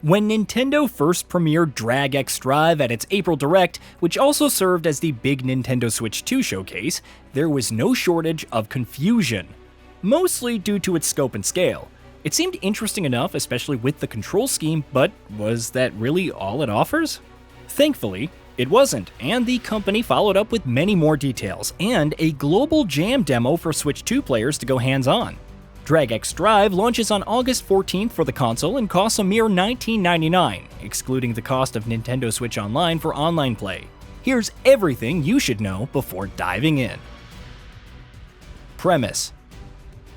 When Nintendo first premiered Drag X Drive at its April Direct, which also served as the big Nintendo Switch 2 showcase, there was no shortage of confusion, mostly due to its scope and scale. It seemed interesting enough, especially with the control scheme, but was that really all it offers? Thankfully, it wasn't, and the company followed up with many more details and a global jam demo for Switch 2 players to go hands-on. Drag X Drive launches on August 14th for the console and costs a mere $19.99, excluding the cost of Nintendo Switch Online for online play. Here's everything you should know before diving in. Premise: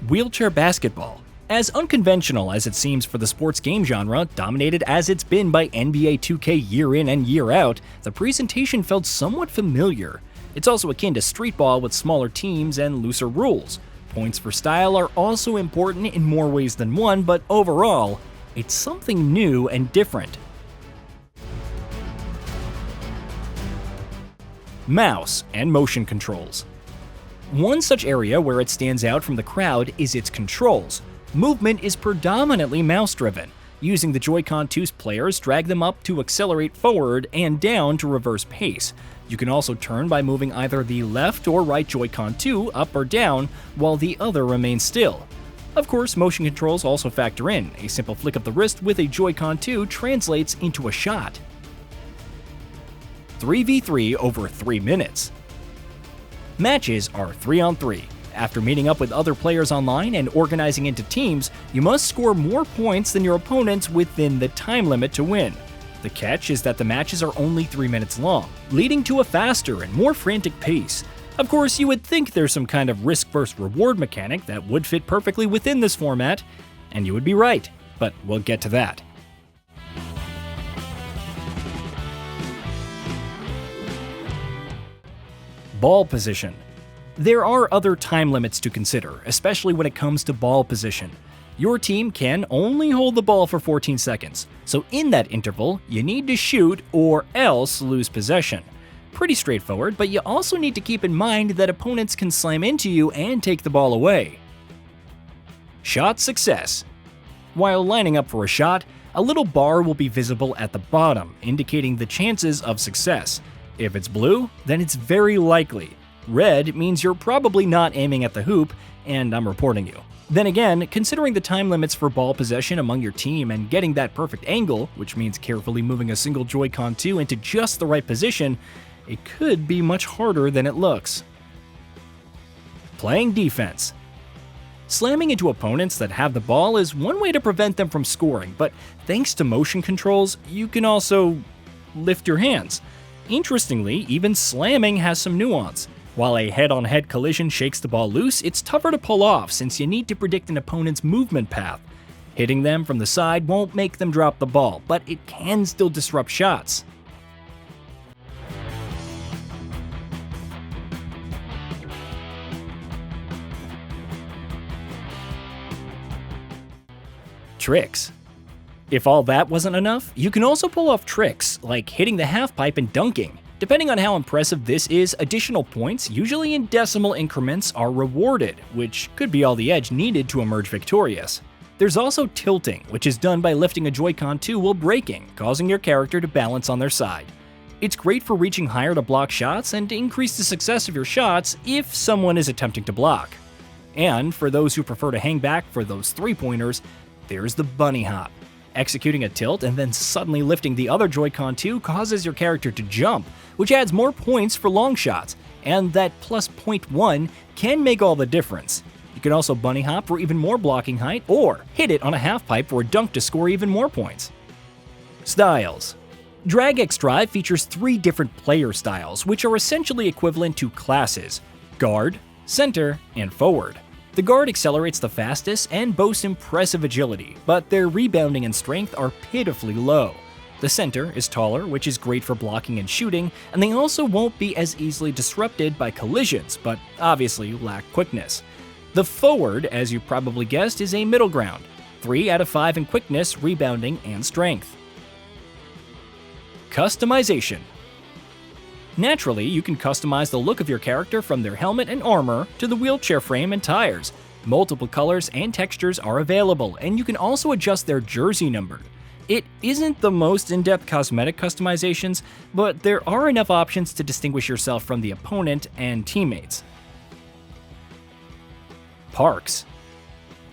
wheelchair basketball. As unconventional as it seems for the sports game genre, dominated as it's been by NBA 2K year in and year out, the presentation felt somewhat familiar. It's also akin to street ball with smaller teams and looser rules. Points for style are also important in more ways than one, but overall, it's something new and different. Mouse and motion controls. One such area where it stands out from the crowd is its controls. Movement is predominantly mouse-driven. Using the Joy-Con 2's players drag them up to accelerate forward and down to reverse pace. You can also turn by moving either the left or right Joy-Con 2 up or down, while the other remains still. Of course, motion controls also factor in. A simple flick of the wrist with a Joy-Con 2 translates into a shot. 3v3 over 3 minutes. Matches are 3-on-3. After meeting up with other players online and organizing into teams, you must score more points than your opponents within the time limit to win. The catch is that the matches are only 3 minutes long, leading to a faster and more frantic pace. Of course, you would think there's some kind of risk versus reward mechanic that would fit perfectly within this format, and you would be right, but we'll get to that. Ball position. There are other time limits to consider, especially when it comes to ball position. Your team can only hold the ball for 14 seconds, so in that interval, you need to shoot or else lose possession. Pretty straightforward, but you also need to keep in mind that opponents can slam into you and take the ball away. Shot success. While lining up for a shot, a little bar will be visible at the bottom, indicating the chances of success. If it's blue, then it's very likely. Red means you're probably not aiming at the hoop, and I'm reporting you. Then again, considering the time limits for ball possession among your team and getting that perfect angle, which means carefully moving a single Joy-Con 2 into just the right position, it could be much harder than it looks. Playing defense. Slamming into opponents that have the ball is one way to prevent them from scoring, but thanks to motion controls, you can also lift your hands. Interestingly, even slamming has some nuance. While a head-on-head collision shakes the ball loose, it's tougher to pull off since you need to predict an opponent's movement path. Hitting them from the side won't make them drop the ball, but it can still disrupt shots. Tricks. If all that wasn't enough, you can also pull off tricks, like hitting the half-pipe and dunking. Depending on how impressive this is, additional points, usually in decimal increments, are rewarded, which could be all the edge needed to emerge victorious. There's also tilting, which is done by lifting a Joy-Con 2 while braking, causing your character to balance on their side. It's great for reaching higher to block shots and to increase the success of your shots if someone is attempting to block. And for those who prefer to hang back for those three-pointers, there's the bunny hop. Executing a tilt and then suddenly lifting the other Joy-Con 2 causes your character to jump, which adds more points for long shots, and that plus 0.1 can make all the difference. You can also bunny hop for even more blocking height, or hit it on a half-pipe for a dunk to score even more points. Styles. Drag X Drive features 3 different player styles, which are essentially equivalent to classes: guard, center, and forward. The guard accelerates the fastest and boasts impressive agility, but their rebounding and strength are pitifully low. The center is taller, which is great for blocking and shooting, and they also won't be as easily disrupted by collisions, but obviously lack quickness. The forward, as you probably guessed, is a middle ground, 3 out of 5 in quickness, rebounding, and strength. Customization. Naturally, you can customize the look of your character from their helmet and armor to the wheelchair frame and tires. Multiple colors and textures are available, and you can also adjust their jersey number. It isn't the most in-depth cosmetic customizations, but there are enough options to distinguish yourself from the opponent and teammates. Parks.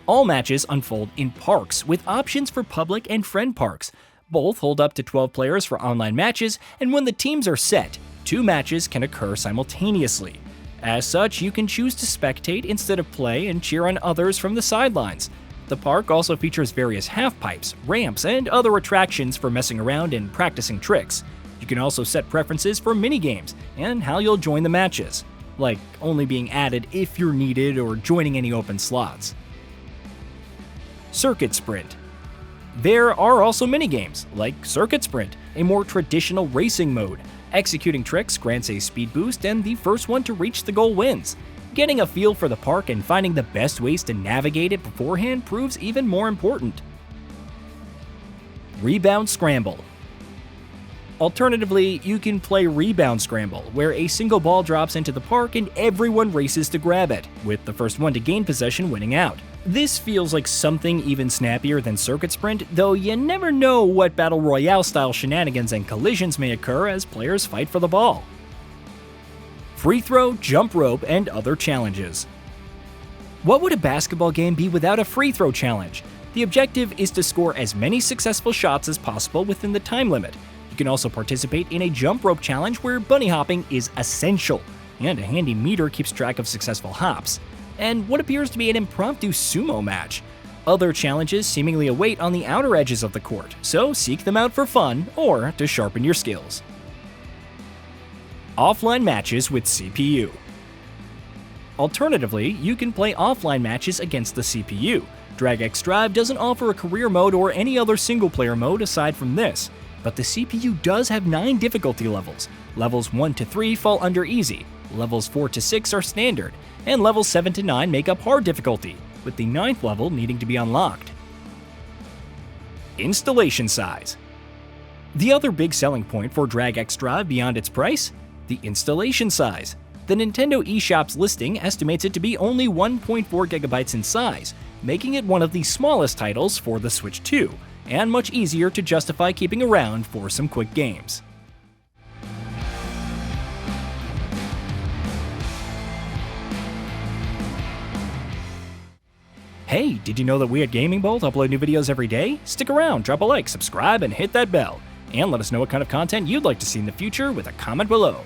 All matches unfold in parks, with options for public and friend parks. Both hold up to 12 players for online matches, and when the teams are set, 2 matches can occur simultaneously. As such, you can choose to spectate instead of play and cheer on others from the sidelines. The park also features various half-pipes, ramps, and other attractions for messing around and practicing tricks. You can also set preferences for minigames and how you'll join the matches, like only being added if you're needed or joining any open slots. Circuit Sprint. There are also minigames, like Circuit Sprint, a more traditional racing mode. Executing tricks grants a speed boost, and the first one to reach the goal wins. Getting a feel for the park and finding the best ways to navigate it beforehand proves even more important. Rebound Scramble. Alternatively, you can play Rebound Scramble, where a single ball drops into the park and everyone races to grab it, with the first one to gain possession winning out. This feels like something even snappier than Circuit Sprint, though you never know what Battle Royale-style shenanigans and collisions may occur as players fight for the ball. Free throw, jump rope, and other challenges. What would a basketball game be without a free throw challenge? The objective is to score as many successful shots as possible within the time limit. You can also participate in a jump rope challenge where bunny hopping is essential, and a handy meter keeps track of successful hops. And what appears to be an impromptu sumo match. Other challenges seemingly await on the outer edges of the court, so seek them out for fun or to sharpen your skills. Offline matches with CPU. Alternatively, you can play offline matches against the CPU. DragX Drive doesn't offer a career mode or any other single-player mode aside from this, but the CPU does have 9 difficulty levels. Levels 1 to 3 fall under easy, levels 4 to 6 are standard, and levels 7 to 9 make up hard difficulty, with the 9th level needing to be unlocked. Installation size. The other big selling point for DragX Drive beyond its price? The installation size. The Nintendo eShop's listing estimates it to be only 1.4 gigabytes in size, making it one of the smallest titles for the Switch 2, and much easier to justify keeping around for some quick games. Hey, did you know that we at GamingBolt upload new videos every day? Stick around, drop a like, subscribe, and hit that bell. And let us know what kind of content you'd like to see in the future with a comment below.